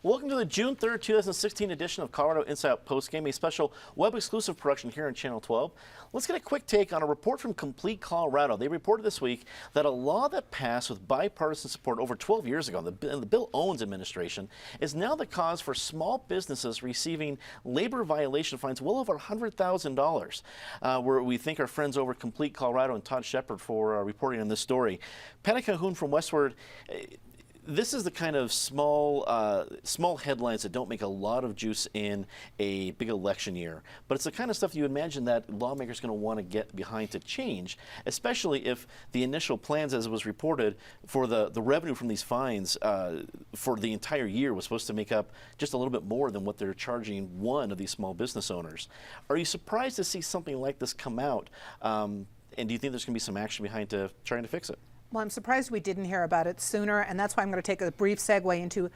Welcome to the June 3rd, 2016 edition of Colorado Insight Postgame, a special web-exclusive production here on Channel 12. Let's get a quick take on a report from Complete Colorado. They reported this week that a law that passed with bipartisan support over 12 years ago, the Bill Owens administration, is now the cause for small businesses receiving labor violation fines well over $100,000. Where we thank our friends over at Complete Colorado and Todd Shepard for reporting on this story. Patty Cahoon from Westward. This is the kind of small headlines that don't make a lot of juice in a big election year. But it's the kind of stuff you imagine that lawmakers are going to want to get behind to change, especially if the initial plans, as it was reported, for the revenue from these fines for the entire year was supposed to make up just a little bit more than what they're charging one of these small business owners. Are you surprised to see something like this come out? And do you think there's going to be some action behind trying to fix it? Well, I'm surprised we didn't hear about it sooner, and that's why I'm going to take a brief segue into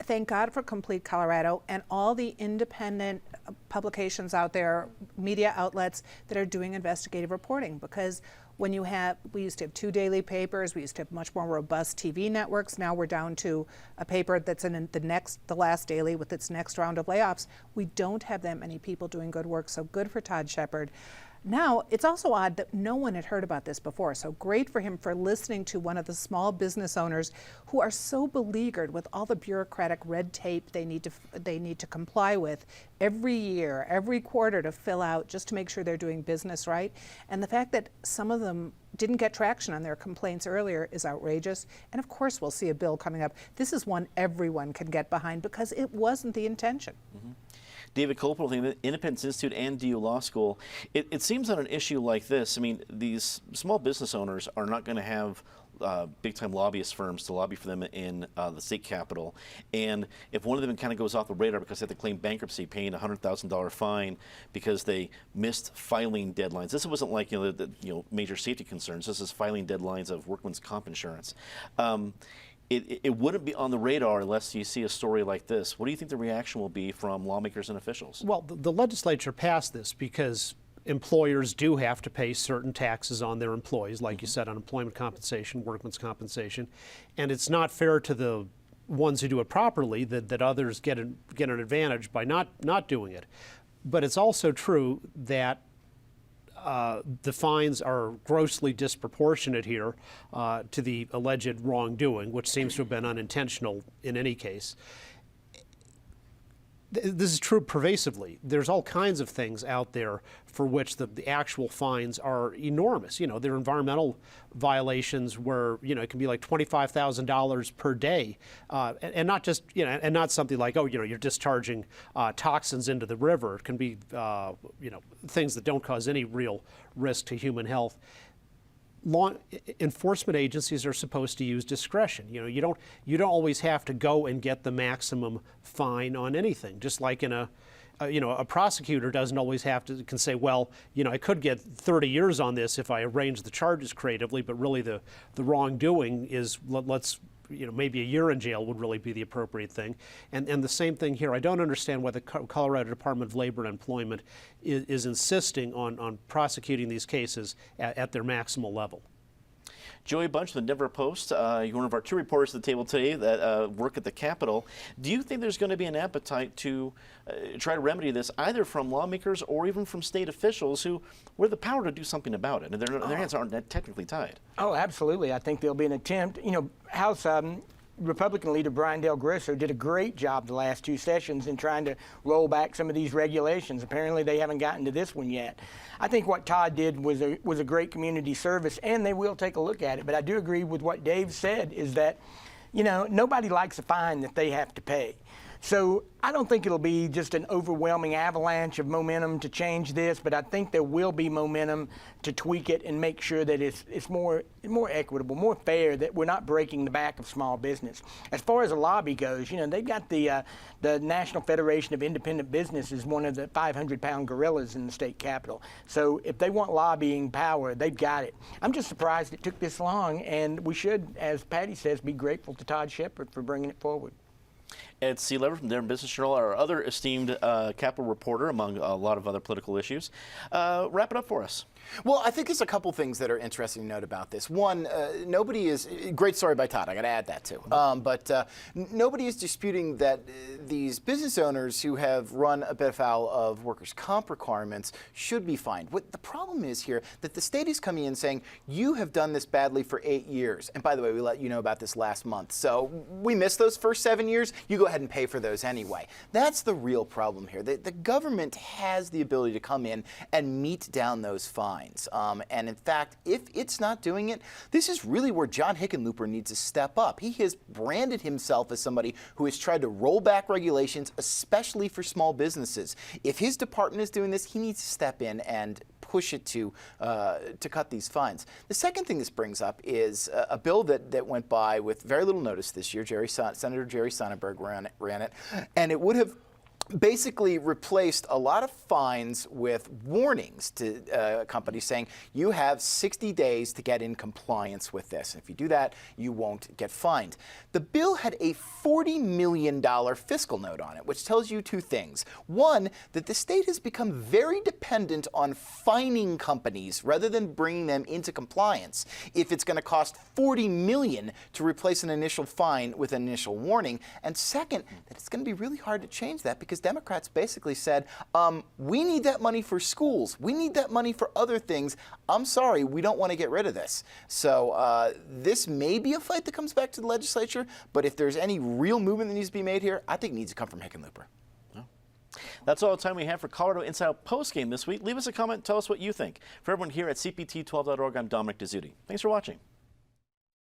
thank God for Complete Colorado and all the independent publications out there, media outlets that are doing investigative reporting. Because when we used to have 2 daily papers, we used to have much more robust TV networks. Now we're down to a paper that's in the last daily with its next round of layoffs. We don't have that many people doing good work, so good for Todd Shepard. Now, it's also odd that no one had heard about this before, so great for him for listening to one of the small business owners who are so beleaguered with all the bureaucratic red tape they need to comply with every year, every quarter to fill out just to make sure they're doing business right. And the fact that some of them didn't get traction on their complaints earlier is outrageous. And of course, we'll see a bill coming up. This is one everyone can get behind because it wasn't the intention. Mm-hmm. David Copel, the Independence Institute and DU Law School. It seems on an issue like this, I mean, these small business owners are not going to have big-time lobbyist firms to lobby for them in the state capitol. And if one of them kind of goes off the radar because they have to claim bankruptcy, paying a $100,000 fine because they missed filing deadlines. This wasn't like major safety concerns. This is filing deadlines of workman's comp insurance. It wouldn't be on the radar unless you see a story like this. What do you think the reaction will be from lawmakers and officials? Well, the legislature passed this because employers do have to pay certain taxes on their employees, like you said, unemployment compensation, workman's compensation. And it's not fair to the ones who do it properly that others get an advantage by not doing it. But it's also true that the fines are grossly disproportionate here to the alleged wrongdoing, which seems to have been unintentional in any case. This is true pervasively. There's all kinds of things out there for which the actual fines are enormous. There are environmental violations where it can be like $25,000 per day, and not just and not something like you're discharging toxins into the river. It can be things that don't cause any real risk to human health. Law enforcement agencies are supposed to use discretion. You don't always have to go and get the maximum fine on anything. Just like in a prosecutor doesn't always can say, well, I could get 30 years on this if I arrange the charges creatively, but really the wrongdoing is let's maybe a year in jail would really be the appropriate thing. And the same thing here. I don't understand why the Colorado Department of Labor and Employment is insisting on prosecuting these cases at their maximal level. Joey Bunch, the Denver Post, you're one of our 2 reporters at the table today that work at the Capitol. Do you think there's going to be an appetite to try to remedy this, either from lawmakers or even from state officials who have the power to do something about it, and their hands aren't technically tied? Oh, absolutely. I think there'll be an attempt. House Republican leader Brian Del Grosso did a great job the last 2 sessions in trying to roll back some of these regulations. Apparently, they haven't gotten to this one yet. I think what Todd did was a great community service, and they will take a look at it. But I do agree with what Dave said, is that nobody likes a fine that they have to pay. So I don't think it'll be just an overwhelming avalanche of momentum to change this, but I think there will be momentum to tweak it and make sure that it's more equitable, more fair, that we're not breaking the back of small business. As far as a lobby goes, they've got the National Federation of Independent Business is one of the 500-pound gorillas in the state capitol. So if they want lobbying power, they've got it. I'm just surprised it took this long, and we should, as Patty says, be grateful to Todd Shepard for bringing it forward. Ed Seelever from Denver Business Journal, our other esteemed Capitol reporter, among a lot of other political issues. Wrap it up for us. Well, I think there's a couple things that are interesting to note about this. One, nobody is, great story by Todd, I got to add that too. But nobody is disputing that these business owners who have run a bit afoul of workers' comp requirements should be fined. What the problem is here, that the state is coming in saying, you have done this badly for 8 years. And by the way, we let you know about this last month. So we missed those first 7 years, you go ahead and pay for those anyway. That's the real problem here. The government has the ability to come in and meet down those fines. And in fact, if it's not doing it, this is really where John Hickenlooper needs to step up. He has branded himself as somebody who has tried to roll back regulations, especially for small businesses. If his department is doing this, he needs to step in and push it to cut these fines. The second thing this brings up is a bill that went by with very little notice this year. Senator Jerry Sonnenberg ran it, and it would have basically replaced a lot of fines with warnings to companies saying you have 60 days to get in compliance with this. If you do that, you won't get fined. The bill had a $40 million fiscal note on it, which tells you two things. One, that the state has become very dependent on fining companies rather than bringing them into compliance. If it's going to cost $40 million to replace an initial fine with an initial warning. And second, that it's going to be really hard to change that because Democrats basically said, we need that money for schools. We need that money for other things. I'm sorry, we don't want to get rid of this. So this may be a fight that comes back to the legislature, but if there's any real movement that needs to be made here, I think it needs to come from Hickenlooper. That's all the time we have for Colorado Inside Postgame this week. Leave us a comment and tell us what you think. For everyone here at CPT12.org, I'm Dominic Dezzutti. Thanks for watching.